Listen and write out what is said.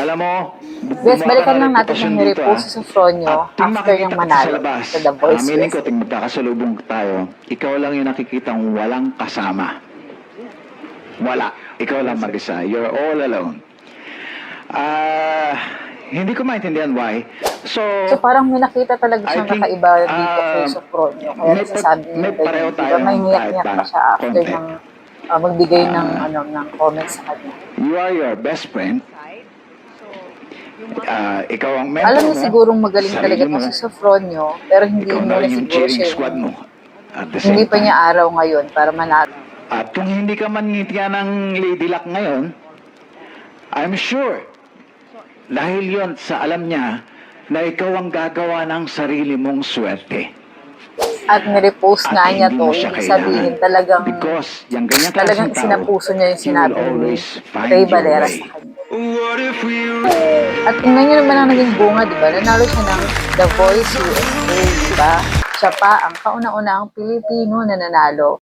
Alam mo, Yes, gumawa balikan ka lang ng natin reputasyon yung dito, nirepost sa Sofronio At tuwing after makikita yung kita sa manalo labas, sa The Voice aminin ko, USA. tuwing magkakasalubong tayo, ikaw lang yung nakikitang walang kasama. Wala. Ikaw lang mag-isa. You're all alone. Hindi ko maintindihan why. So parang may nakita talaga I siyang think, kakaiba dito kay Sofronio. Kaya nasasabi niya pareho ganyan. Di ba tayo may kahit niyak-niyak pa pa siya after konti. ng magbigay ng ng comments sa kanya. You are your best friend. Ikaw ang mentor Alam mo. niya sigurong magaling talaga Sarili mo. itong si Sofronio, pero hindi Ikaw na muna rin yung siguro cheering siya squad mo. At the hindi same pa time. niya araw ngayon para manalo. At kung hindi ka manitiyan ng Lady Luck ngayon, I'm sure, dahil yon sa alam niya na ikaw ang gagawa ng sarili mong swerte. At nirepost nga niya hindi to, mo siya ibig sabihin kailangan. Because yung ganyang talagang klaseng tao, isinapuso niya yung you sinabi will ni always find Ray your Valera way. sa kanya. At tingnan niyo naman ang naging bunga, di ba? Nanalo siya ng The Voice USA, di ba? Siya pa ang kauna-unahang Pilipino na nanalo